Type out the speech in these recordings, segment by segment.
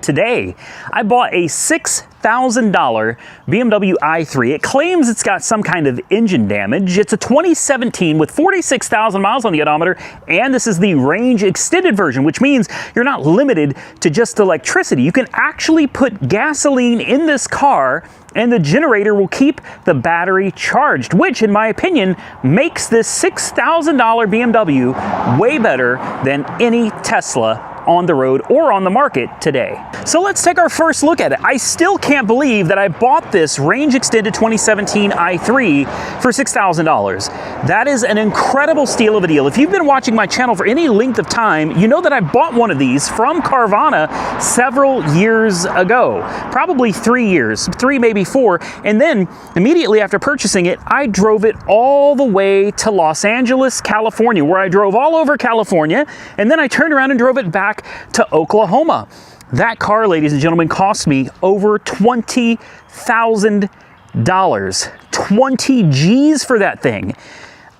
today. I bought a $6,000 BMW i3. It claims it's got some kind of engine damage. It's a 2017 with 46,000 miles on the odometer, and this is the range extended version, which means you're not limited to just electricity. You can actually put gasoline in this car and the generator will keep the battery charged, which in my opinion makes this $6,000 BMW way better than any Tesla on the road or on the market today. So let's take our first look at it. I still can't believe that I bought this range extended 2017 i3 for $6,000. That is an incredible steal of a deal. If you've been watching my channel for any length of time, you know that I bought one of these from Carvana several years ago, probably 3 years, 3 maybe 4, and then immediately after purchasing it, I drove it all the way to Los Angeles, California, where I drove all over California, and then I turned around and drove it back to Oklahoma. That car, ladies and gentlemen, cost me over $20,000. 20 G's for that thing.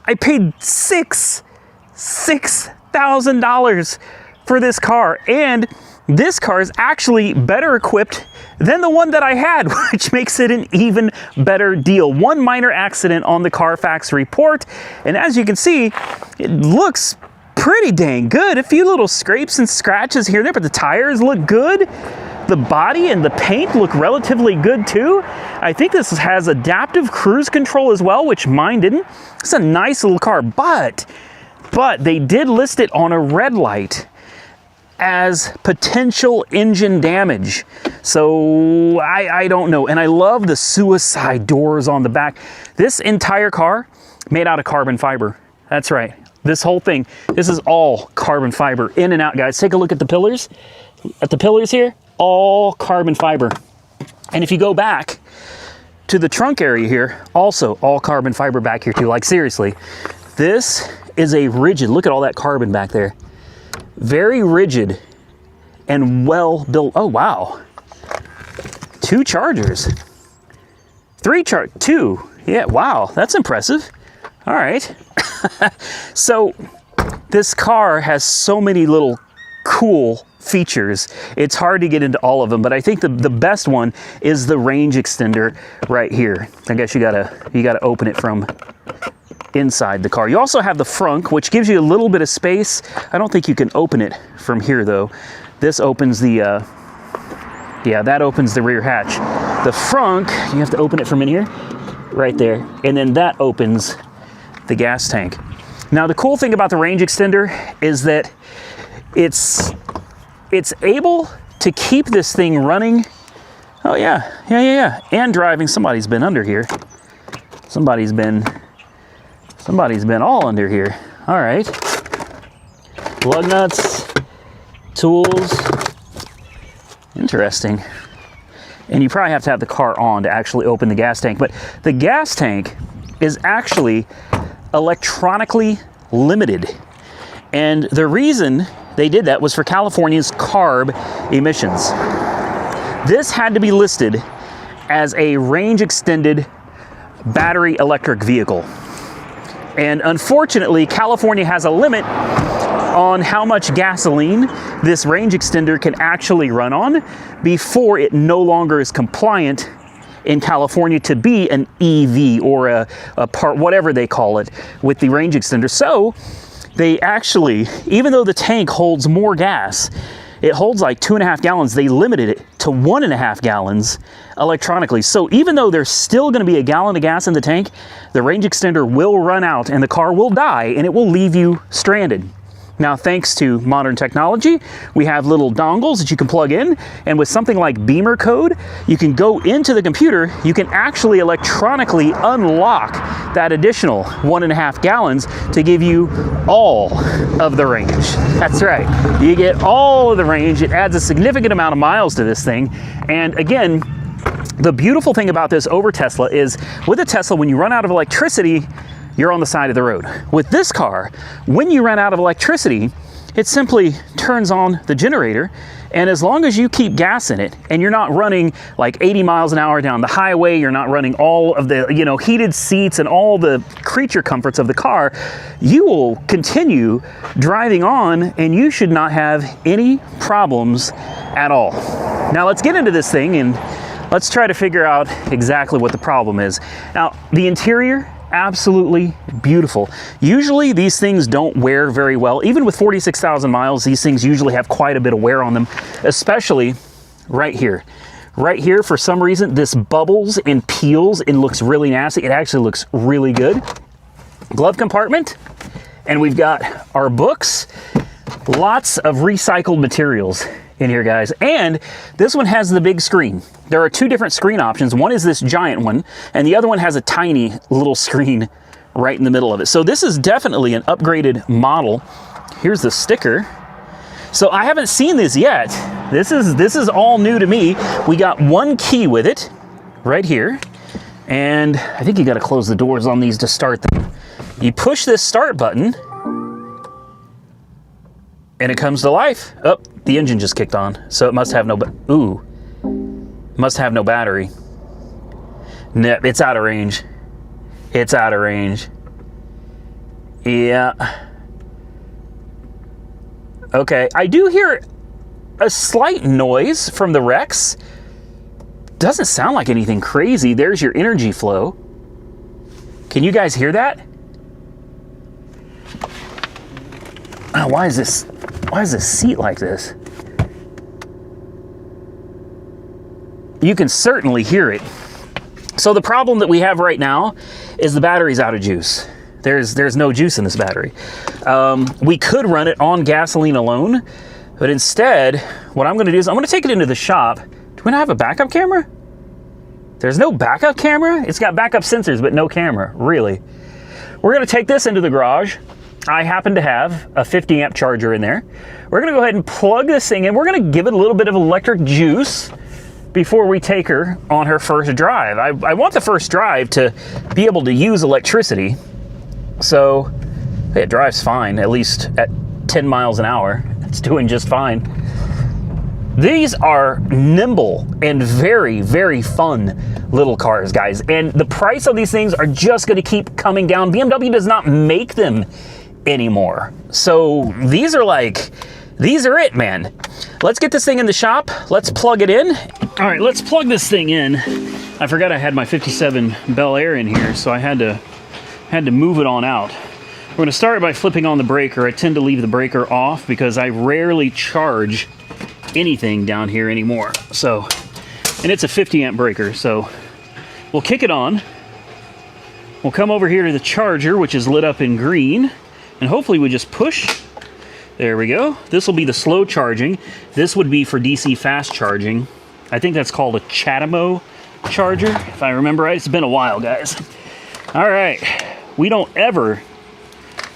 I paid $6,000 for this car, and this car is actually better equipped than the one that I had, which makes it an even better deal. One minor accident on the Carfax report, and as you can see, it looks pretty dang good. A few little scrapes and scratches here and there, but the tires look good. The body and the paint look relatively good too. I think this has adaptive cruise control as well, which mine didn't. It's a nice little car, but they did list it on a red light as potential engine damage. So I don't know. And I love the suicide doors on the back. This entire car made out of carbon fiber. That's right. This whole thing, this is all carbon fiber in and out, guys. Take a look at the pillars. At the pillars here, all carbon fiber. And if you go back to the trunk area here, also all carbon fiber back here too. Like seriously, this is a rigid, look at all that carbon back there. Very rigid and well built. Oh, wow. 2 chargers. 2. Yeah, wow, that's impressive. All right. So this car has so many little cool features. It's hard to get into all of them, but I think the best one is the range extender right here. I guess you gotta open it from inside the car. You also have the frunk, which gives you a little bit of space. I don't think you can open it from here though. This opens the, yeah, that opens the rear hatch. The frunk, you have to open it from in here, right there. And then that opens the gas tank. Now the cool thing about the range extender is that it's able to keep this thing running. Oh yeah, and driving. Somebody's been under here. Somebody's been all under here. All right. Lug nuts, tools. Interesting. And you probably have to have the car on to actually open the gas tank, but the gas tank is actually electronically limited. And the reason they did that was for California's CARB emissions. This had to be listed as a range extended battery electric vehicle. And unfortunately, California has a limit on how much gasoline this range extender can actually run on before it no longer is compliant in California to be an EV or a part, whatever they call it, with the range extender. So they actually, even though the tank holds more gas, it holds like 2.5 gallons, they limited it to 1.5 gallons electronically. So even though there's still gonna be a gallon of gas in the tank, the range extender will run out and the car will die and it will leave you stranded. Now, thanks to modern technology, we have little dongles that you can plug in, and with something like Beamer code, you can go into the computer, you can actually electronically unlock that additional 1.5 gallons to give you all of the range. That's right, you get all of the range. It adds a significant amount of miles to this thing, and again, the beautiful thing about this over Tesla is, with a Tesla, when you run out of electricity, you're on the side of the road. With this car, when you run out of electricity, it simply turns on the generator And as long as you keep gas in it and you're not running like 80 miles an hour down the highway, you're not running all of the, you know, heated seats and all the creature comforts of the car, you will continue driving on and you should not have any problems at all. Now let's get into this thing and let's try to figure out exactly what the problem is. Now, the interior, absolutely beautiful. Usually these things don't wear very well. Even with 46,000 miles, these things usually have quite a bit of wear on them, especially right here. Right here, for some reason, this bubbles and peels and looks really nasty. It actually looks really good. Glove compartment, and we've got our books. Lots of recycled materials in here, guys. And this one has the big screen. There are two different screen options. One is this giant one, and the other one has a tiny little screen right in the middle of it. So this is definitely an upgraded model. Here's the sticker. So I haven't seen this yet. This is all new to me. We got one key with it right here. And I think you got to close the doors on these to start them. You push this start button and it comes to life. Oh, the engine just kicked on. So it must have no, must have no battery. No, it's out of range. It's out of range. Yeah. Okay, I do hear a slight noise from the Rex. Doesn't sound like anything crazy. There's your energy flow. Can you guys hear that? Oh, why is this seat like this? You can certainly hear it. So the problem that we have right now is the battery's out of juice. There's no juice in this battery. We could run it on gasoline alone, but instead, what I'm gonna do is I'm gonna take it into the shop. Do we not have a backup camera? There's no backup camera? It's got backup sensors, but no camera, really. We're gonna take this into the garage. I happen to have a 50 amp charger in there. We're gonna go ahead and plug this thing in. We're gonna give it a little bit of electric juice before we take her on her first drive. I want the first drive to be able to use electricity. So it drives fine, at least at 10 miles an hour. It's doing just fine. These are nimble and very, very fun little cars, guys. And the price of these things are just gonna keep coming down. BMW does not make them anymore. So these are it, man. Let's get this thing in the shop. Let's plug it in. All right, let's plug this thing in. I forgot I had my 57 Bel Air in here, so I had to move it on out. We're gonna start by flipping on the breaker. I tend to leave the breaker off because I rarely charge anything down here anymore. So, and it's a 50 amp breaker, so we'll kick it on. We'll come over here to the charger, which is lit up in green, and hopefully we just push. There we go. This will be the slow charging. This would be for DC fast charging. I think that's called a Chatamo charger, if I remember right. It's been a while, guys. All right. We don't ever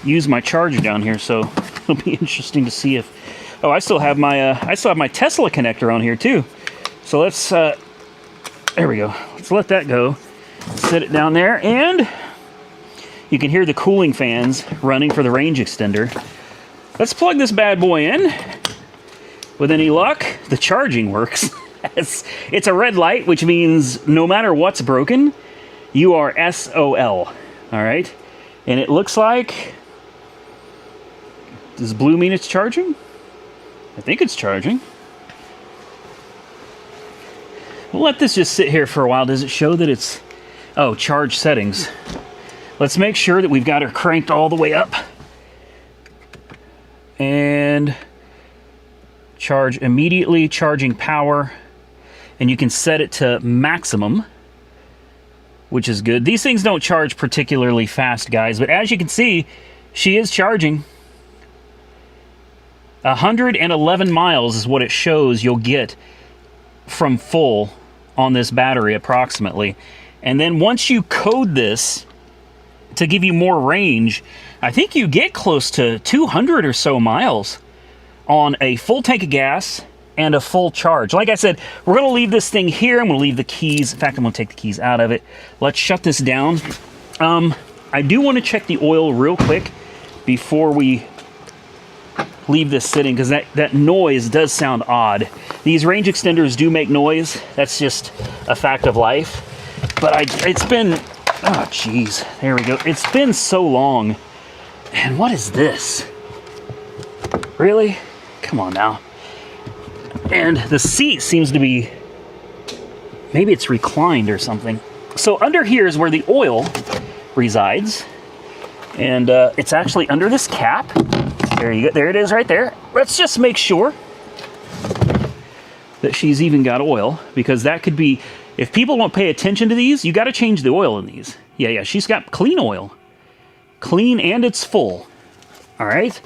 use my charger down here, so it'll be interesting to see if... Oh, I still have my Tesla connector on here too. So let's there we go. Let's let that go. Set it down there, and you can hear the cooling fans running for the range extender. Let's plug this bad boy in. With any luck, the charging works. It's a red light, which means no matter what's broken, you are SOL. All right? And it looks like... Does blue mean it's charging? I think it's charging. We'll let this just sit here for a while. Does it show that it's... Oh, charge settings. Let's make sure that we've got her cranked all the way up. And charge immediately, charging power. And you can set it to maximum, which is good. These things don't charge particularly fast, guys, but as you can see, she is charging. 111 miles is what it shows you'll get from full on this battery approximately. And then once you code this to give you more range, I think you get close to 200 or so miles on a full tank of gas and a full charge. Like I said, we're going to leave this thing here. I'm going to leave the keys. In fact, I'm going to take the keys out of it. Let's shut this down. I do want to check the oil real quick before we leave this sitting because that noise does sound odd. These range extenders do make noise. That's just a fact of life. But it's been, oh geez, there we go. It's been so long. And what is this? Really? Come on now. And the seat seems to be, maybe it's reclined or something. So under here is where the oil resides. And it's actually under this cap. There you go. There it is right there. Let's just make sure that she's even got oil, because that could be, if people won't pay attention to these, you got to change the oil in these. Yeah, she's got clean oil. Clean, and it's full. All right.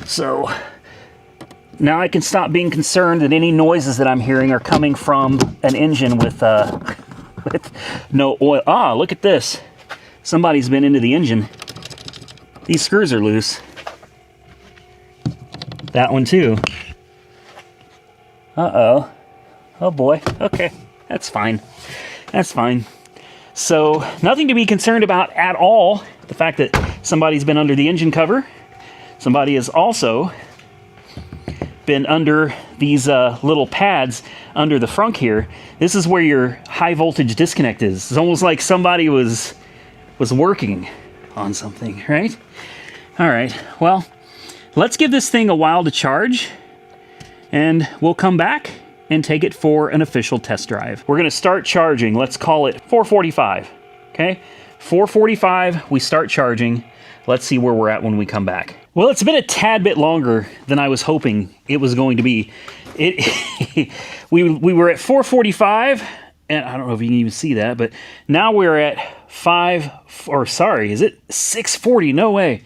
So now I can stop being concerned that any noises that I'm hearing are coming from an engine with no oil. Ah, look at this. Somebody's been into the engine. These screws are loose. That one too. Uh-oh. Oh boy. Okay. That's fine. That's fine. So nothing to be concerned about at all. The fact that somebody's been under the engine cover. Somebody has also been under these little pads under the frunk here. This is where your high voltage disconnect is. It's almost like somebody was working on something, right? All right. Well, let's give this thing a while to charge, and we'll come back and take it for an official test drive. We're going to start charging. Let's call it 4:45. Okay? 4:45, we start charging. Let's see where we're at when we come back. Well, it's been a tad bit longer than I was hoping it was going to be. We were at 4:45, and I don't know if you can even see that, but now we're at 6:40? No way.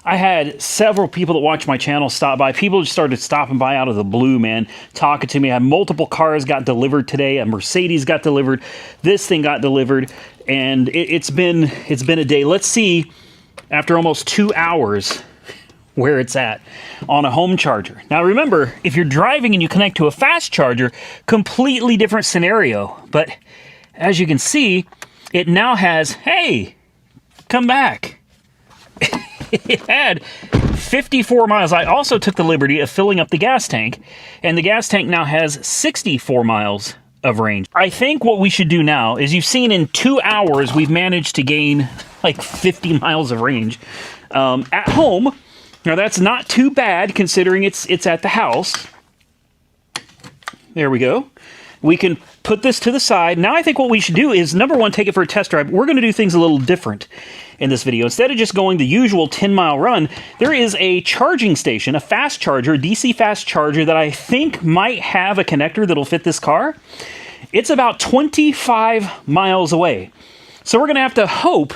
I had several people that watch my channel stop by. People just started stopping by out of the blue, man, talking to me. I had multiple cars got delivered today. A Mercedes got delivered. This thing got delivered, and it's been a day. Let's see, after almost 2 hours, where it's at on a home charger. Now remember, if you're driving and you connect to a fast charger, completely different scenario. But as you can see, it now has, hey, come back. It had 54 miles. I also took the liberty of filling up the gas tank, and the gas tank now has 64 miles of range. I think what we should do now is, you've seen in 2 hours, we've managed to gain like 50 miles of range at home. Now that's not too bad considering it's at the house. There we go. We can put this to the side. Now I think what we should do is, number one, take it for a test drive. We're going to do things a little different in this video. Instead of just going the usual 10-mile run, there is a charging station, a fast charger, DC fast charger that I think might have a connector that'll fit this car. It's about 25 miles away. So we're going to have to hope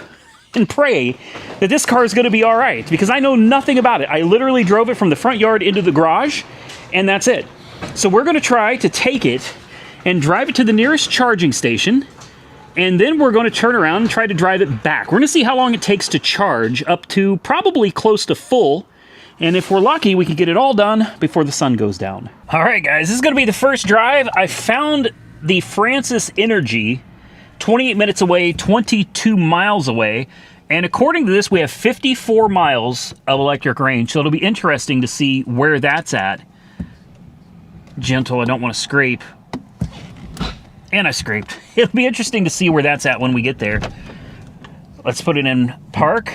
and pray that this car is going to be all right, because I know nothing about it. I literally drove it from the front yard into the garage, and that's it. So we're going to try to take it and drive it to the nearest charging station, and then we're going to turn around and try to drive it back. We're going to see how long it takes to charge up to probably close to full, and if we're lucky, we can get it all done before the sun goes down. All right, guys, this is going to be the first drive. I found the Francis Energy 28 minutes away, 22 miles away, and according to this, we have 54 miles of electric range, so it'll be interesting to see where that's at. Gentle, I don't want to scrape. And I scraped. It'll be interesting to see where that's at when we get there. Let's put it in park.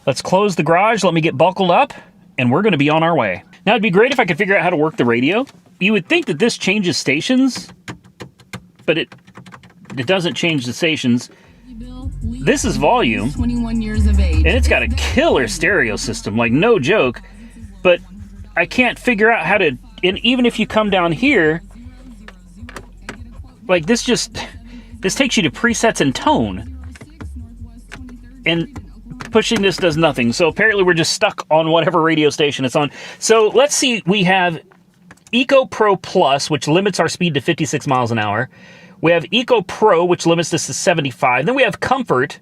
Let's close the garage. Let me get buckled up, and we're going to be on our way. Now, it'd be great if I could figure out how to work the radio. You would think that this changes stations, but it doesn't change the stations. This is volume, 21 years of age, and it's got a killer stereo system, like no joke. But I can't figure out how to, and even if you come down here, like this takes you to presets and tone, and pushing this does nothing. So apparently we're just stuck on whatever radio station it's on. So let's see, we have Eco Pro Plus, which limits our speed to 56 miles an hour. We have Eco Pro, which limits this to 75. Then we have Comfort,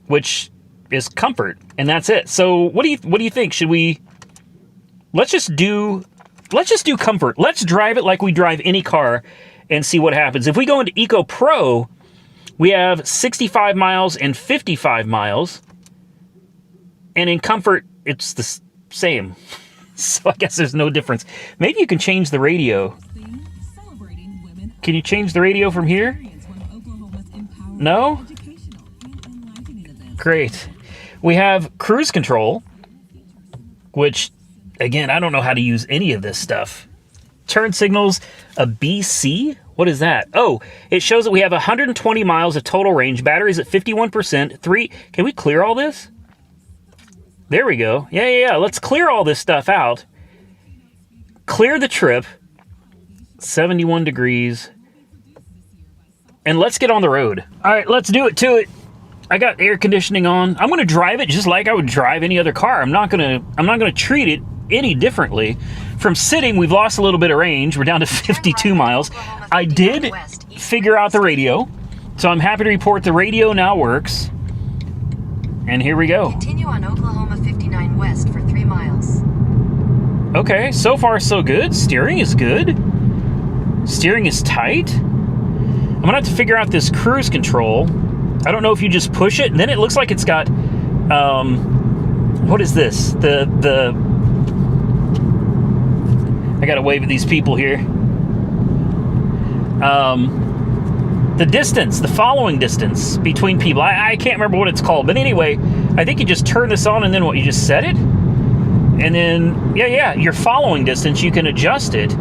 which is Comfort, and that's it. So what do you think? Should we, let's just do Comfort. Let's drive it like we drive any car and see what happens. If we go into Eco Pro, we have 65 miles and 55 miles. And in Comfort, it's the same. So I guess there's no difference. Maybe you can change the radio. Can you change the radio from here? No? Great. We have cruise control, which, again, I don't know how to use any of this stuff. Turn signals, a BC? What is that? Oh, it shows that we have 120 miles of total range. Batteries at 51%. Can we clear all this? There we go. Yeah. Let's clear all this stuff out. Clear the trip. 71 degrees. And let's get on the road. All right, let's do it to it. I got air conditioning on. I'm going to drive it just like I would drive any other car. I'm not going to treat it any differently. From sitting, we've lost a little bit of range. We're down to 52 miles. I did figure out the radio, so I'm happy to report the radio now works. And here we go. Continue on Oklahoma 59 West for 3 miles. Okay, so far so good. Steering is good. Steering is tight. I'm gonna have to figure out this cruise control. I don't know if you just push it, and then it looks like it's got, what is this? I gotta wave at these people here. The distance, the following distance between people. I can't remember what it's called, but anyway, I think you just turn this on and then what, you just set it? And then, yeah, your following distance, you can adjust it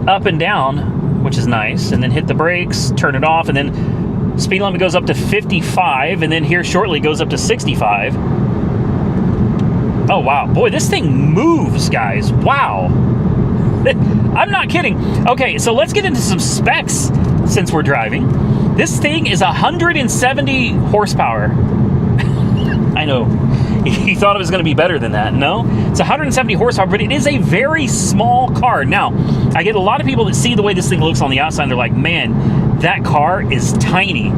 up and down, which is nice, and then hit the brakes, turn it off, and then speed limit goes up to 55, and then here shortly goes up to 65. Oh, wow. Boy, this thing moves, guys. Wow. I'm not kidding. Okay, so let's get into some specs since we're driving. This thing is 170 horsepower. I know. You thought it was going to be better than that. No, it's 170 horsepower, but it is a very small car. Now, I get a lot of people that see the way this thing looks on the outside, and they're like, man, that car is tiny.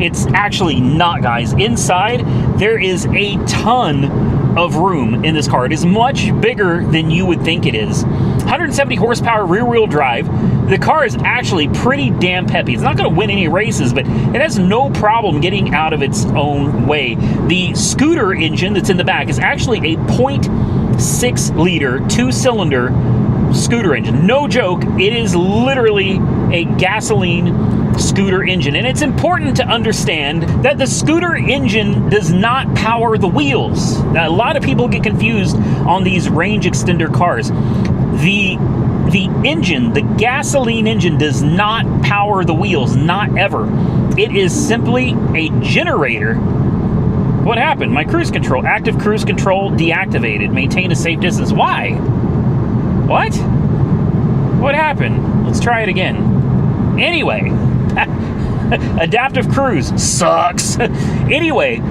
It's actually not, guys. Inside, there is a ton of room in this car. It is much bigger than you would think it is. 170 horsepower rear-wheel drive. The car is actually pretty damn peppy. It's not going to win any races, but it has no problem getting out of its own way. The scooter engine that's in the back is actually a 0.6 liter, 2-cylinder scooter engine. No joke, it is literally a gasoline scooter engine. And it's important to understand that the scooter engine does not power the wheels. Now, a lot of people get confused on these range extender cars. The engine, the gasoline engine, does not power the wheels, not ever. It is simply a generator. What happened? My cruise control, active cruise control deactivated. Maintain a safe distance. Why? What? What happened? Let's try it again. Anyway, adaptive cruise sucks. Anyway,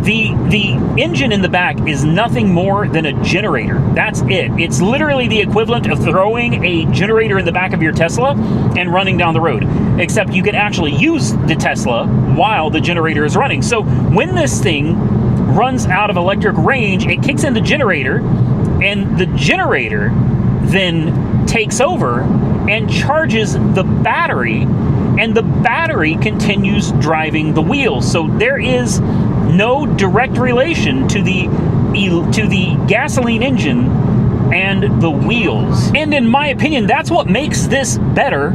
the engine in the back is nothing more than a generator. That's it. It's literally the equivalent of throwing a generator in the back of your Tesla and running down the road. Except you can actually use the Tesla while the generator is running. So when this thing runs out of electric range, it kicks in the generator, and the generator then takes over and charges the battery, and the battery continues driving the wheels. So there is no direct relation to the gasoline engine and the wheels. And in my opinion, that's what makes this better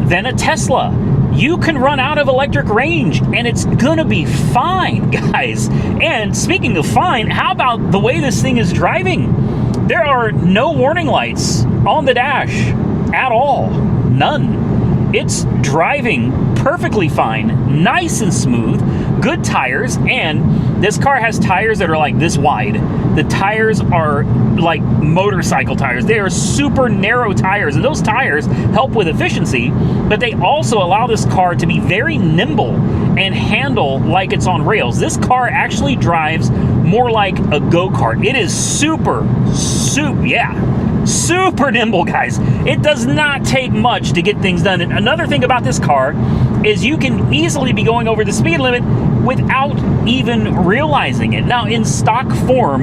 than a Tesla. You can run out of electric range and it's gonna be fine, guys. And speaking of fine, how about the way this thing is driving? There are no warning lights on the dash at all. None. It's driving perfectly fine, nice and smooth, good tires, and this car has tires that are like this wide. The tires are like motorcycle tires. They are super narrow tires, and those tires help with efficiency, but they also allow this car to be very nimble and handle like it's on rails. This car actually drives more like a go-kart. It is super nimble, guys. It does not take much to get things done. And another thing about this car is you can easily be going over the speed limit without even realizing it. Now, in stock form,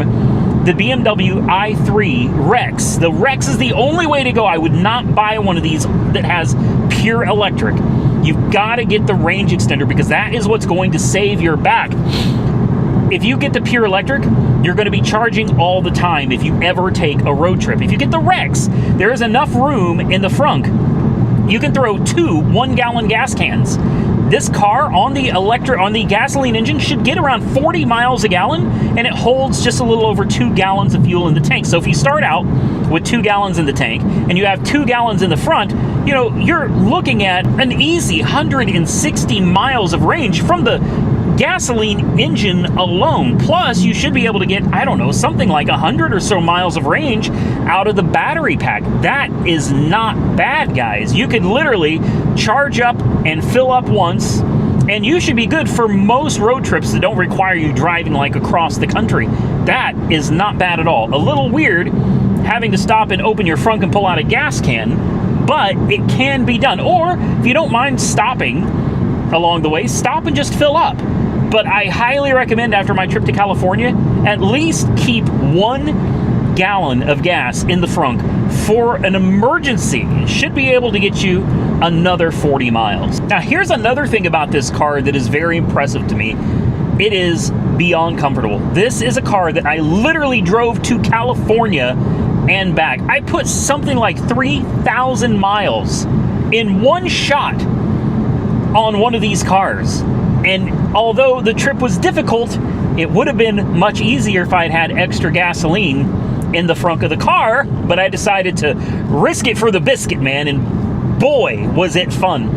the BMW i3 Rex. The Rex is the only way to go. I would not buy one of these that has pure electric. You've got to get the range extender because that is what's going to save your back. if you get the pure electric, you're going to be charging all the time if you ever take a road trip. If you get the Rex, there is enough room in the frunk. You can throw 2 1-gallon gas cans. This car on the gasoline engine should get around 40 miles a gallon, and it holds just a little over 2 gallons of fuel in the tank. So if you start out with 2 gallons in the tank and you have 2 gallons in the front, you know, you're looking at an easy 160 miles of range from the gasoline engine alone. Plus, you should be able to get, I don't know, something like 100 or so miles of range out of the battery pack. That is not bad, guys. You could literally charge up and fill up once, and you should be good for most road trips that don't require you driving like across the country. That is not bad at all. A little weird having to stop and open your frunk and pull out a gas can, but it can be done. Or if you don't mind stopping along the way, stop and just fill up. But I highly recommend, after my trip to California, at least keep 1 gallon of gas in the frunk for an emergency. It should be able to get you another 40 miles. Now, here's another thing about this car that is very impressive to me. It is beyond comfortable. This is a car that I literally drove to California and back. I put something like 3,000 miles in one shot on one of these cars. And although the trip was difficult, it would have been much easier if I'd had extra gasoline in the frunk of the car, but I decided to risk it for the biscuit, man, and boy, was it fun.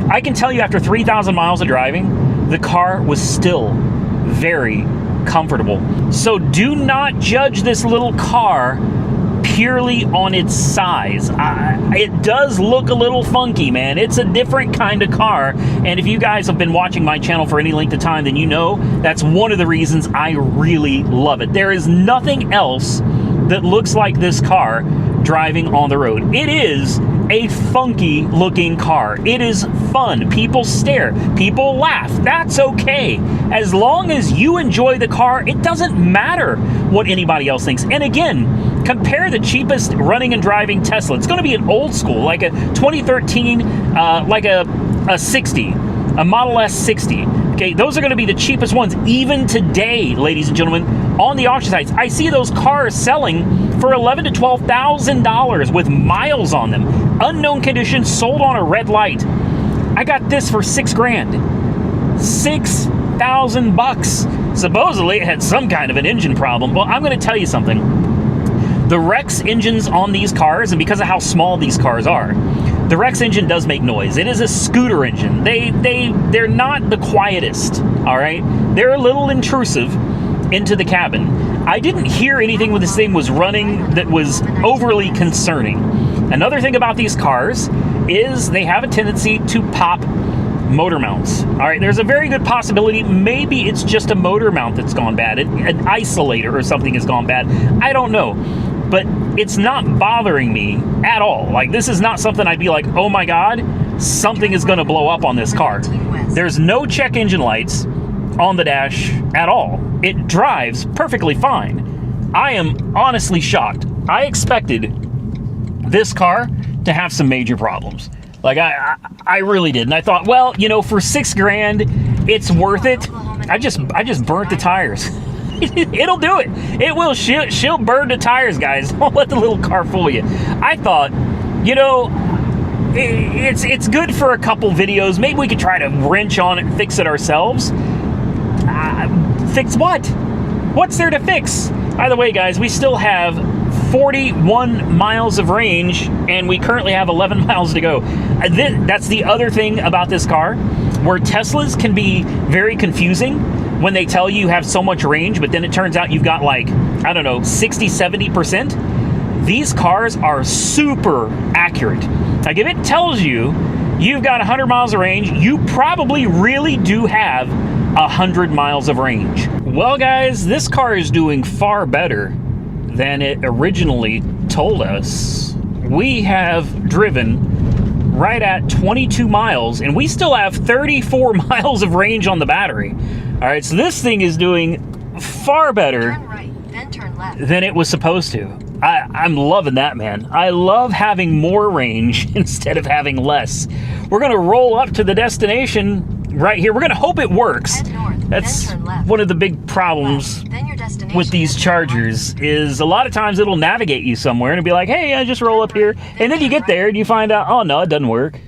I can tell you, after 3,000 miles of driving, the car was still very comfortable. So do not judge this little car purely on its size. It does look a little funky, man. It's a different kind of car, and if you guys have been watching my channel for any length of time, then you know that's one of the reasons I really love it. There is nothing else that looks like this car driving on the road. It is a funky looking car. It is fun. People stare. People laugh. That's okay. As long as you enjoy the car, it doesn't matter what anybody else thinks. And again, compare the cheapest running and driving Tesla. It's going to be an old school, like a 2013, like a 60, a Model S 60. Okay, those are going to be the cheapest ones, even today, ladies and gentlemen, on the auction sites. I see those cars selling for $11,000 to $12,000 with miles on them. Unknown condition, sold on a red light. I got this for $6,000. $6,000. Supposedly it had some kind of an engine problem. Well, I'm going to tell you something. The Rex engines on these cars, and because of how small these cars are, the Rex engine does make noise. It is a scooter engine. They're not the quietest, all right? They're a little intrusive into the cabin. I didn't hear anything when this thing was running that was overly concerning. Another thing about these cars is they have a tendency to pop motor mounts. All right, there's a very good possibility maybe it's just a motor mount that's gone bad. An isolator or something has gone bad. I don't know. But it's not bothering me at all. Like, this is not something I'd be like, oh my God, something is going to blow up on this car. There's no check engine lights on the dash at all. It drives perfectly fine. I am honestly shocked. I expected this car to have some major problems. Like, I really did. And I thought, well, you know, for $6,000, it's worth it. I just burnt the tires. It'll do it. It will. She'll burn the tires, guys. Don't let the little car fool you. I thought, you know, it's good for a couple videos. Maybe we could try to wrench on it and fix it ourselves. Fix what? What's there to fix? By the way, guys, we still have 41 miles of range, and we currently have 11 miles to go. That's the other thing about this car, where Teslas can be very confusing when they tell you have so much range, but then it turns out you've got, like, I don't know, 60, 70%. These cars are super accurate. Like, if it tells you you've got 100 miles of range, you probably really do have 100 miles of range. Well, guys, this car is doing far better than it originally told us. We have driven right at 22 miles, and we still have 34 miles of range on the battery. All right, so this thing is doing far better Turn right, then turn left. than it was supposed to. I'm loving that, man. I love having more range instead of having less. We're going to roll up to the destination right here. We're going to hope it works. Head north That's Then turn left. one of the big problems Then your destination with these is chargers is a lot of times it'll navigate you somewhere and it'll be like, hey, I just roll up here. And then you get there and you find out, oh no, it doesn't work.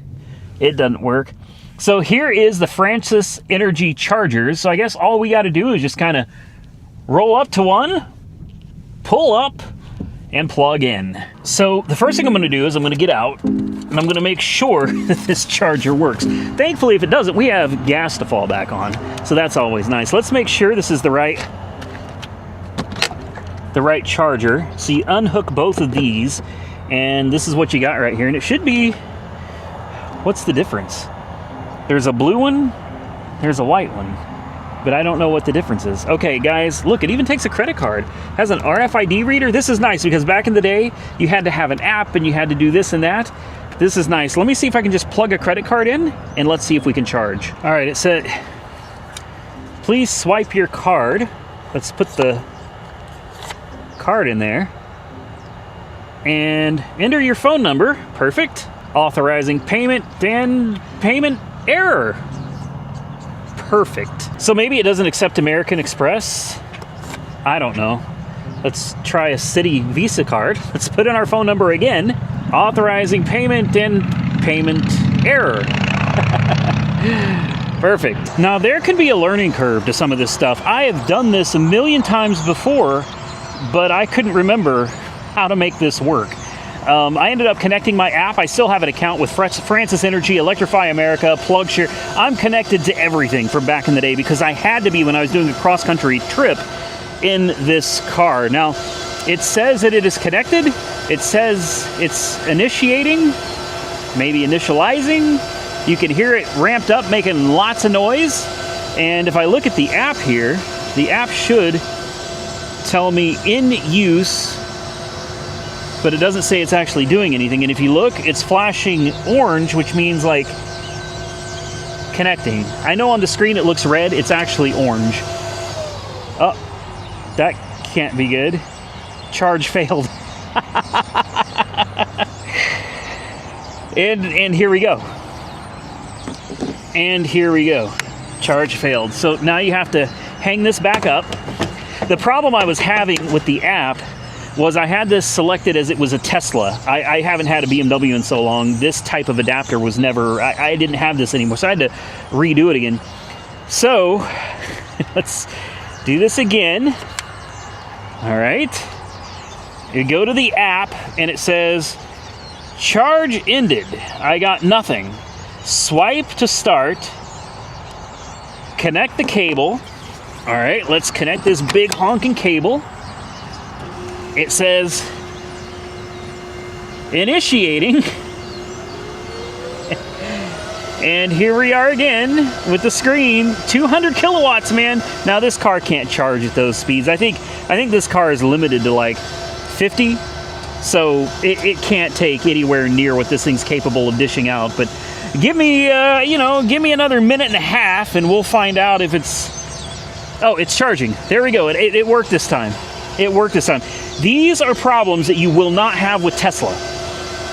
It doesn't work. So here is the Francis Energy chargers. So I guess all we got to do is just kind of roll up to one, pull up, and plug in. So the first thing I'm going to do is I'm going to get out and I'm going to make sure that this charger works. Thankfully, if it doesn't, we have gas to fall back on. So that's always nice. Let's make sure this is the right charger. So you unhook both of these and this is what you got right here. And it should be, what's the difference? There's a blue one, there's a white one, but I don't know what the difference is. Okay, guys, look, it even takes a credit card. It has an RFID reader. This is nice because back in the day, you had to have an app and you had to do this and that. This is nice. Let me see if I can just plug a credit card in and let's see if we can charge. All right, it said, please swipe your card. Let's put the card in there and enter your phone number. Perfect. Authorizing payment and payment error. Perfect. So maybe it doesn't accept American Express. I don't know. Let's try a Citi Visa card. Let's put in our phone number again. Authorizing payment and payment error. Perfect. Now there can be a learning curve to some of this stuff. I have done this a million times before, but I couldn't remember how to make this work. I ended up connecting my app. I still have an account with Francis Energy, Electrify America, PlugShare. I'm connected to everything from back in the day because I had to be when I was doing a cross-country trip in this car. Now, it says that it is connected. It says it's initiating, maybe initializing. You can hear it ramped up, making lots of noise. And if I look at the app here, the app should tell me in use, but it doesn't say it's actually doing anything. And if you look, it's flashing orange, which means like connecting. I know on the screen it looks red, it's actually orange. Oh, that can't be good. Charge failed. and here we go. And here we go. Charge failed. So now you have to hang this back up. The problem I was having with the app was I had this selected as it was a Tesla. I haven't had a BMW in so long. This type of adapter was never, I didn't have this anymore, so I had to redo it again. So, let's do this again. All right. You go to the app, and it says, charge ended. I got nothing. Swipe to start. Connect the cable. All right, let's connect this big honking cable. It says, initiating. And here we are again with the screen. 200 kilowatts, man. Now this car can't charge at those speeds. I think this car is limited to like 50. So it can't take anywhere near what this thing's capable of dishing out. But give me, give me another minute and a half and we'll find out if it's, oh, it's charging. There we go. It worked this time. It worked this time. These are problems that you will not have with Tesla.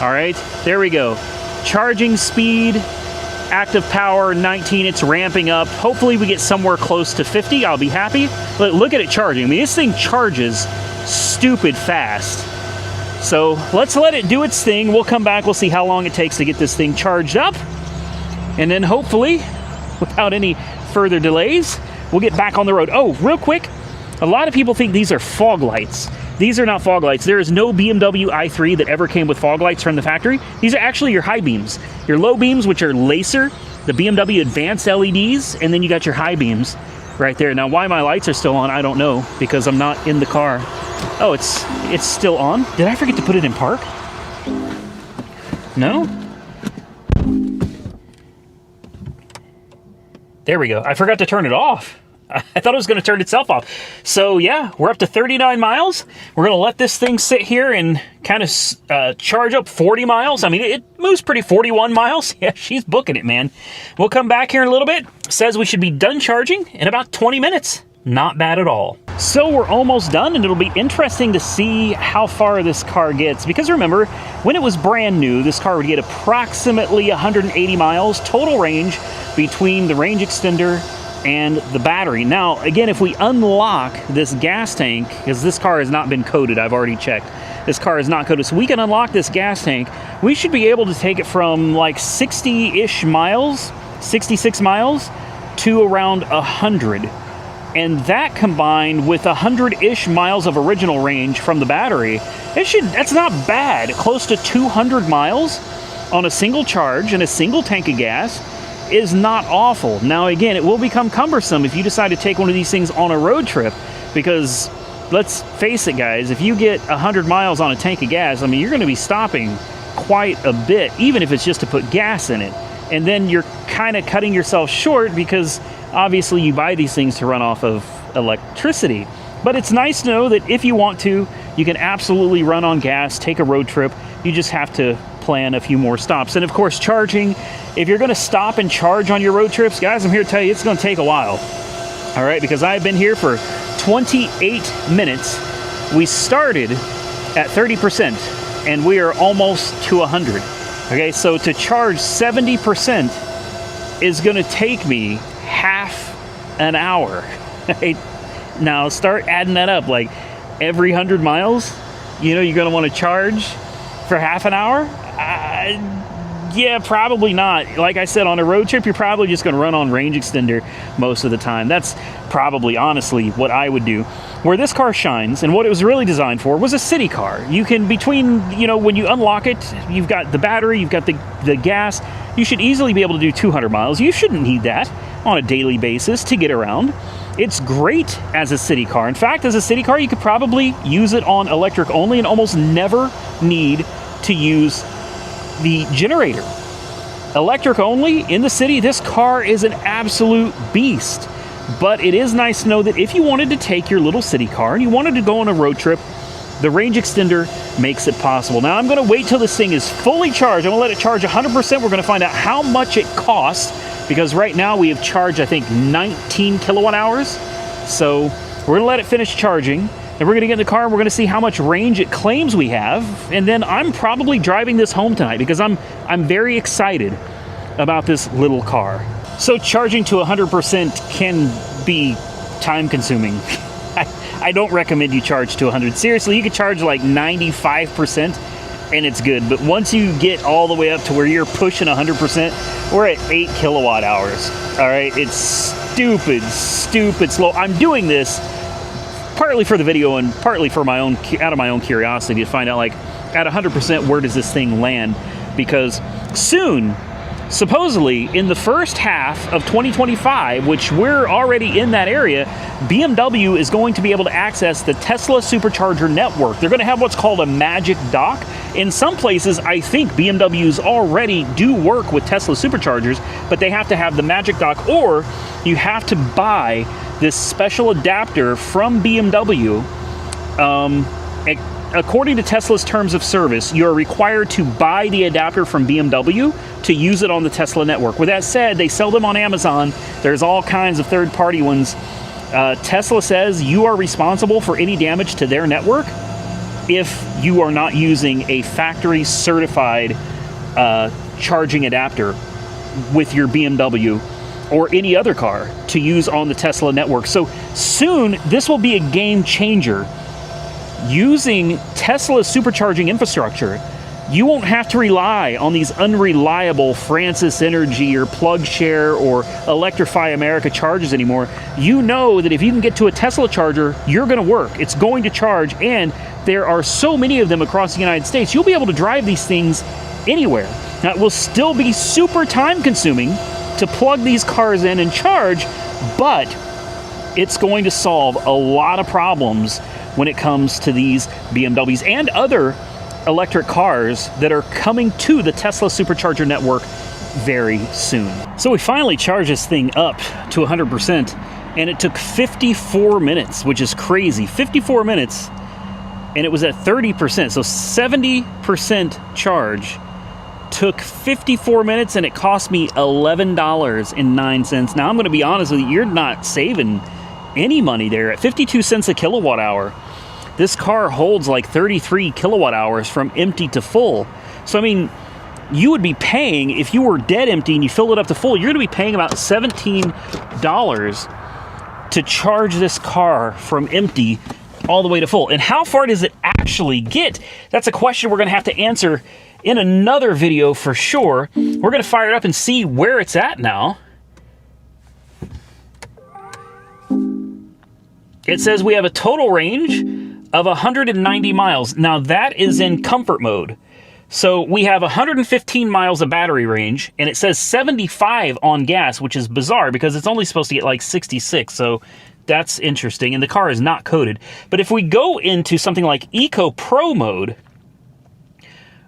All right, there we go. Charging speed, active power 19, it's ramping up. Hopefully we get somewhere close to 50, I'll be happy. But look at it charging. I mean, this thing charges stupid fast. So let's let it do its thing. We'll come back, we'll see how long it takes to get this thing charged up. And then hopefully, without any further delays, we'll get back on the road. Oh, real quick, a lot of people think these are fog lights. These are not fog lights. There is no BMW i3 that ever came with fog lights from the factory. These are actually your high beams. Your low beams, which are laser, the BMW advanced LEDs, and then you got your high beams right there. Now, why my lights are still on, I don't know, because I'm not in the car. Oh, it's still on? Did I forget to put it in park? No? There we go. I forgot to turn it off. I thought it was going to turn itself off. So yeah, we're up to 39 miles. We're going to let this thing sit here and kind of charge up 40 miles. I mean, it moves pretty 41 miles. Yeah, she's booking it, man. We'll come back here in a little bit. Says we should be done charging in about 20 minutes. Not bad at all. So we're almost done, and it'll be interesting to see how far this car gets. Because remember, when it was brand new, this car would get approximately 180 miles total range between the range extender and the battery. Now, again, if we unlock this gas tank, because this car has not been coated, I've already checked. This car is not coated, so we can unlock this gas tank. We should be able to take it from like 60-ish miles, 66 miles, to around 100. And that combined with 100-ish miles of original range from the battery, that's not bad. Close to 200 miles on a single charge and a single tank of gas is not awful. Now again, it will become cumbersome if you decide to take one of these things on a road trip, because let's face it, guys, if you get 100 miles on a tank of gas, I mean, you're going to be stopping quite a bit, even if it's just to put gas in it. And then you're kind of cutting yourself short because obviously you buy these things to run off of electricity. But it's nice to know that if you want to, you can absolutely run on gas, take a road trip. You just have to plan a few more stops. And of course, charging, if you're going to stop and charge on your road trips, guys, I'm here to tell you it's going to take a while. All right, because I've been here for 28 minutes. We started at 30% and we are almost to 100. Okay, so to charge 70% is going to take me half an hour. Now start adding that up. Like every 100 miles, you know, you're going to want to charge for half an hour? Yeah, probably not. Like I said, on a road trip, you're probably just going to run on range extender most of the time. That's probably, honestly, what I would do. Where this car shines, and what it was really designed for, was a city car. You can, between, you know, when you unlock it, you've got the battery, you've got the gas. You should easily be able to do 200 miles. You shouldn't need that on a daily basis to get around. It's great as a city car. In fact, as a city car, you could probably use it on electric only and almost never need to use the generator. Electric only in the city, this car is an absolute beast. But it is nice to know that if you wanted to take your little city car and you wanted to go on a road trip, the range extender makes it possible. Now I'm going to wait till this thing is fully charged. I'm going to let it charge 100%. We're going to find out how much it costs, because right now we have charged, I think, 19 kilowatt hours. So we're going to let it finish charging. And we're going to get in the car and we're going to see how much range it claims we have. And then I'm probably driving this home tonight because I'm very excited about this little car. So charging to 100% can be time consuming. I don't recommend you charge to 100. Seriously, you could charge like 95% and it's good. But once you get all the way up to where you're pushing 100%, we're at 8 kilowatt hours. All right, it's stupid slow. I'm doing this partly for the video and partly for my own, out of my own curiosity to find out, like, at 100%, where does this thing land? Because soon, supposedly in the first half of 2025, which we're already in that area, BMW is going to be able to access the Tesla supercharger network. They're going to have what's called a magic dock. In some places, I think BMWs already do work with Tesla superchargers, but they have to have the magic dock, or you have to buy this special adapter from BMW. According to Tesla's terms of service, you're required to buy the adapter from BMW to use it on the Tesla network. With that said, they sell them on Amazon. There's all kinds of third-party ones. Tesla says you are responsible for any damage to their network if you are not using a factory-certified charging adapter with your BMW or any other car to use on the Tesla network. So soon, this will be a game changer. Using Tesla's supercharging infrastructure, you won't have to rely on these unreliable Francis Energy or PlugShare or Electrify America chargers anymore. You know that if you can get to a Tesla charger, you're going to work. It's going to charge, and there are so many of them across the United States, you'll be able to drive these things anywhere. Now, it will still be super time-consuming to plug these cars in and charge, but it's going to solve a lot of problems when it comes to these BMWs and other electric cars that are coming to the Tesla supercharger network very soon. So we finally charged this thing up to 100%, and it took 54 minutes, which is crazy. 54 minutes, and it was at 30%, so 70% charge. Took 54 minutes, and it cost me $11.09. Now, I'm going to be honest with you, you're not saving any money there. At 52 cents a kilowatt hour, this car holds like 33 kilowatt hours from empty to full. So, I mean, you would be paying, if you were dead empty and you filled it up to full, you're going to be paying about $17 to charge this car from empty all the way to full. And how far does it actually get? That's a question we're going to have to answer in another video for sure. We're going to fire it up and see where it's at now. It says we have a total range of 190 miles. Now that is in comfort mode. So we have 115 miles of battery range, and it says 75 on gas, which is bizarre because it's only supposed to get like 66. So that's interesting, and the car is not coded. But if we go into something like Eco Pro mode,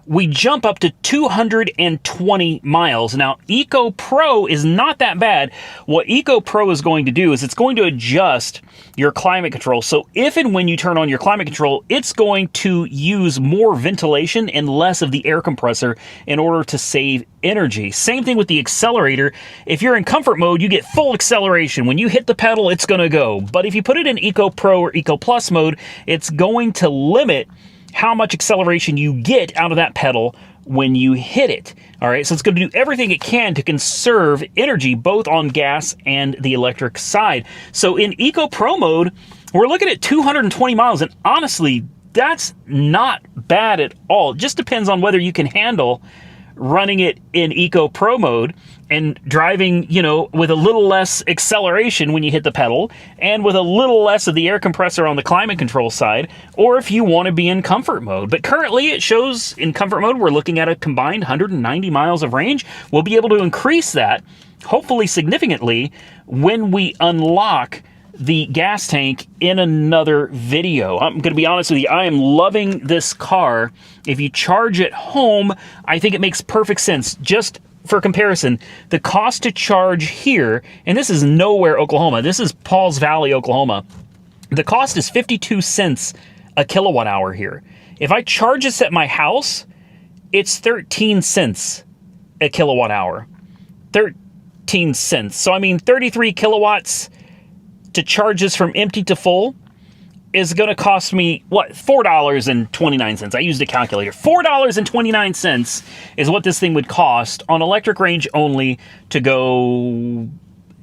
we jump up to 220 miles. Now, Eco Pro is not that bad. What Eco Pro is going to do is it's going to adjust your climate control. So if and when you turn on your climate control, it's going to use more ventilation and less of the air compressor in order to save energy. Same thing with the accelerator. If you're in comfort mode, you get full acceleration. When you hit the pedal, it's going to go. But if you put it in Eco Pro or Eco Plus mode, it's going to limit how much acceleration you get out of that pedal when you hit it. All right, so it's going to do everything it can to conserve energy, both on gas and the electric side. So in Eco Pro mode, we're looking at 220 miles, and honestly, that's not bad at all. It just depends on whether you can handle running it in Eco Pro mode and driving, you know, with a little less acceleration when you hit the pedal and with a little less of the air compressor on the climate control side, or if you want to be in comfort mode. But currently it shows in comfort mode, we're looking at a combined 190 miles of range. We'll be able to increase that, hopefully significantly, when we unlock the gas tank in another video. I'm going to be honest with you, I am loving this car. If you charge at home, I think it makes perfect sense. Just for comparison, the cost to charge here, and this is nowhere, Oklahoma. This is Pauls Valley, Oklahoma. The cost is 52 cents a kilowatt hour here. If I charge this at my house, it's 13 cents a kilowatt hour. 13 cents. So I mean 33 kilowatts to charge this from empty to full is going to cost me, what, $4.29. I used a calculator. $4.29 is what this thing would cost on electric range only to go,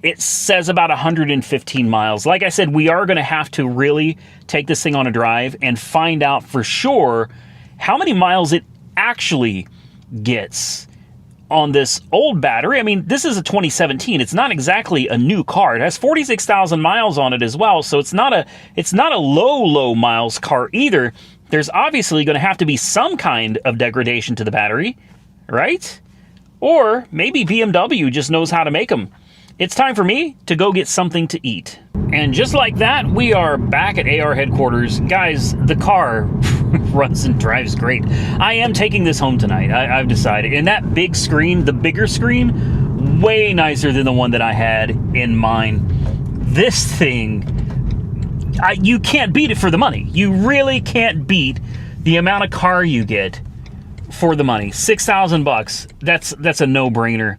it says about 115 miles. Like I said, we are going to have to really take this thing on a drive and find out for sure how many miles it actually gets on this old battery. I mean, this is a 2017. It's not exactly a new car. It has 46,000 miles on it as well, so it's not a low miles car either. There's obviously going to have to be some kind of degradation to the battery, right? Or maybe BMW just knows how to make them. It's time for me to go get something to eat. And just like that, we are back at AR headquarters. Guys, the car runs and drives great. I am taking this home tonight. I've decided. And that big screen, the bigger screen, way nicer than the one that I had in mind. This thing, you can't beat it for the money. You really can't beat the amount of car you get for the money. $6,000. That's a no-brainer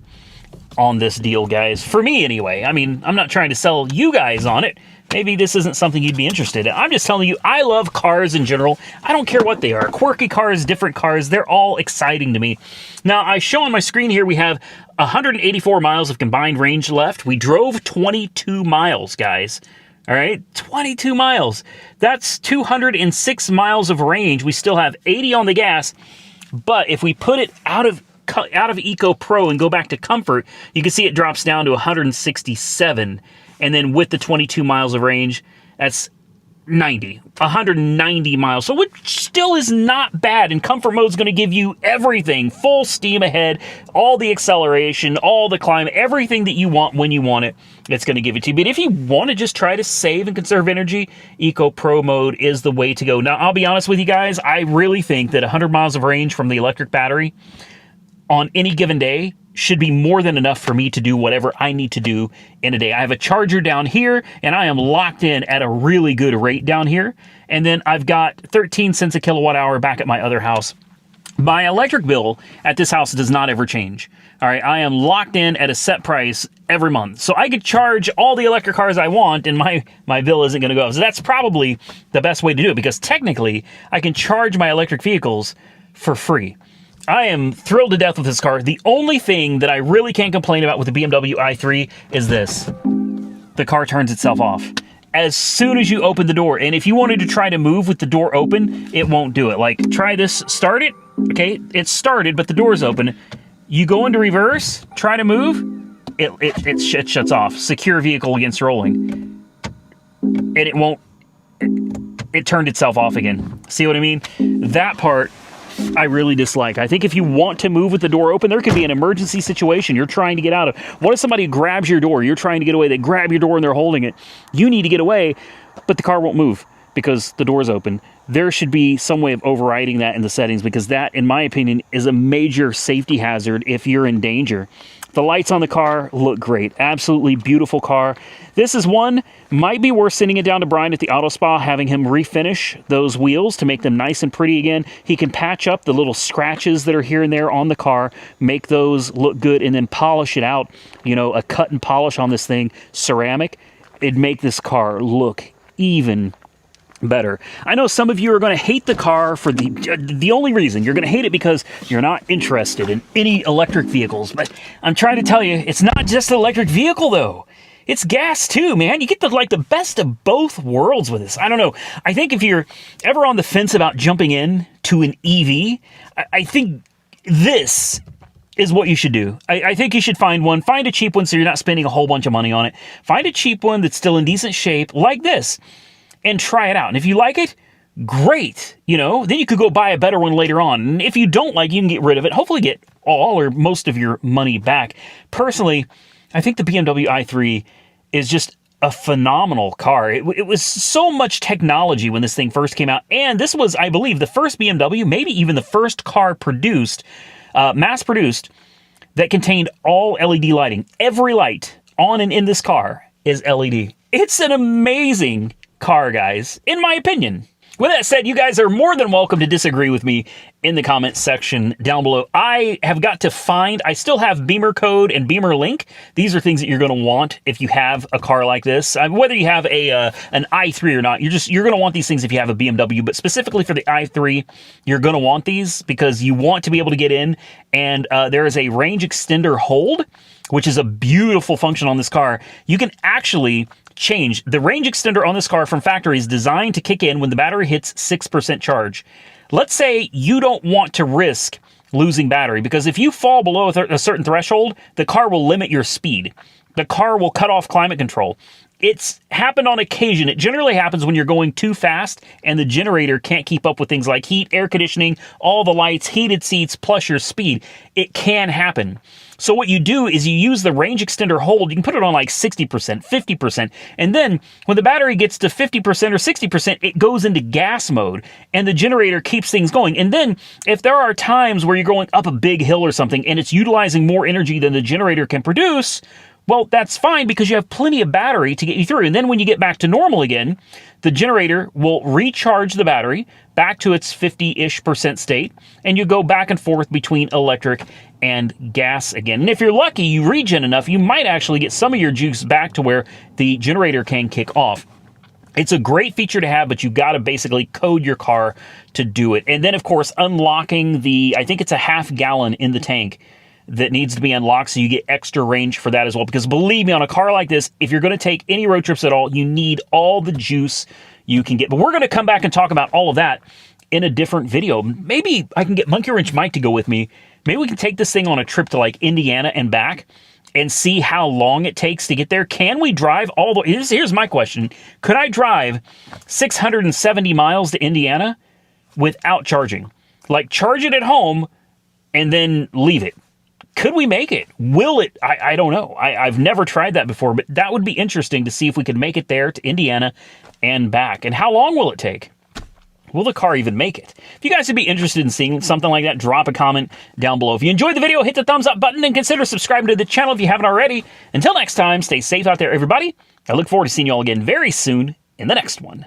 on this deal, guys. For me, anyway. I mean, I'm not trying to sell you guys on it. Maybe this isn't something you'd be interested in. I'm just telling you, I love cars in general. I don't care what they are. Quirky cars, different cars, they're all exciting to me. Now, I show on my screen here, we have 184 miles of combined range left. We drove 22 miles, guys. All right, 22 miles. That's 206 miles of range. We still have 80 on the gas, but if we put it out of Eco Pro and go back to comfort, you can see it drops down to 167. And then with the 22 miles of range, that's 190 miles. So which still is not bad. And comfort mode is going to give you everything. Full steam ahead, all the acceleration, all the climate, everything that you want when you want it, it's going to give it to you. But if you want to just try to save and conserve energy, Eco Pro mode is the way to go. Now, I'll be honest with you guys, I really think that 100 miles of range from the electric battery on any given day should be more than enough for me to do whatever I need to do in a day. I have a charger down here, and I am locked in at a really good rate down here. And then I've got 13 cents a kilowatt hour back at my other house. My electric bill at this house does not ever change. All right, I am locked in at a set price every month. So I could charge all the electric cars I want, and my bill isn't going to go up. So that's probably the best way to do it, because technically I can charge my electric vehicles for free. I am thrilled to death with this car. The only thing that I really can't complain about with the BMW i3 is this. The car turns itself off as soon as you open the door. And if you wanted to try to move with the door open, it won't do it. Like, try this, start it. Okay, it's started, but the door's open. You go into reverse, try to move, it shuts off. Secure vehicle against rolling. And it won't, it turned itself off again. See what I mean? That part I really dislike. I think if you want to move with the door open, there could be an emergency situation you're trying to get out of. What if somebody grabs your door? You're trying to get away. They grab your door and they're holding it. You need to get away, but the car won't move because the door's open. There should be some way of overriding that in the settings, because that, in my opinion, is a major safety hazard if you're in danger. The lights on the car look great. Absolutely beautiful car. This is one, might be worth sending it down to Brian at the auto spa, having him refinish those wheels to make them nice and pretty again. He can patch up the little scratches that are here and there on the car, make those look good, and then polish it out. You know, a cut and polish on this thing, ceramic, it'd make this car look even better. I know some of you are going to hate the car for the only reason. You're going to hate it because you're not interested in any electric vehicles. But I'm trying to tell you, it's not just an electric vehicle, though. It's gas, too, man. You get the best of both worlds with this. I don't know. I think if you're ever on the fence about jumping in to an EV, I think this is what you should do. I think you should find one. Find a cheap one so you're not spending a whole bunch of money on it. Find a cheap one that's still in decent shape, like this, and try it out. And if you like it, great. You know, then you could go buy a better one later on. And if you don't like it, you can get rid of it. Hopefully get all or most of your money back. Personally, I think the BMW i3 is just a phenomenal car. It was so much technology when this thing first came out. And this was, I believe, the first BMW, maybe even the first car produced, mass-produced, that contained all LED lighting. Every light on and in this car is LED. It's an amazing car, guys, in my opinion. With that said, you guys are more than welcome to disagree with me in the comments section down below. I have got to find, I still have Beamer code and Beamer link. These are things that you're going to want if you have a car like this. Whether you have an i3 or not, you're going to want these things if you have a BMW, but specifically for the i3, you're going to want these because you want to be able to get in, and there is a range extender hold, which is a beautiful function on this car. You can actually change the range extender on this car from factory is designed to kick in when the battery hits 6% charge. Let's say you don't want to risk losing battery, because if you fall below a certain threshold, the car will limit your speed. The car will cut off climate control. It's happened on occasion. It generally happens when you're going too fast and the generator can't keep up with things like heat, air conditioning, all the lights, heated seats, plus your speed. It can happen. So what you do is you use the range extender hold. You can put it on like 60%, 50%. And then when the battery gets to 50% or 60%, it goes into gas mode and the generator keeps things going. And then if there are times where you're going up a big hill or something and it's utilizing more energy than the generator can produce, well, that's fine because you have plenty of battery to get you through. And then when you get back to normal again, the generator will recharge the battery back to its 50-ish% state, and you go back and forth between electric and gas again. And if you're lucky, you regen enough, you might actually get some of your juice back to where the generator can kick off. It's a great feature to have, but you got to basically code your car to do it. And then, of course, unlocking I think it's a half gallon in the tank that needs to be unlocked, so you get extra range for that as well. Because believe me, on a car like this, if you're going to take any road trips at all, you need all the juice you can get. But we're going to come back and talk about all of that in a different video. Maybe I can get Monkey Wrench Mike to go with me. Maybe we can take this thing on a trip to like Indiana and back and see how long it takes to get there. Can we drive all the... Here's my question. Could I drive 670 miles to Indiana without charging? Like, charge it at home and then leave it. Could we make it? Will it? I don't know. I've never tried that before, but that would be interesting to see if we could make it there to Indiana and back. And how long will it take? Will the car even make it? If you guys would be interested in seeing something like that, drop a comment down below. If you enjoyed the video, hit the thumbs up button and consider subscribing to the channel if you haven't already. Until next time, stay safe out there, everybody. I look forward to seeing you all again very soon in the next one.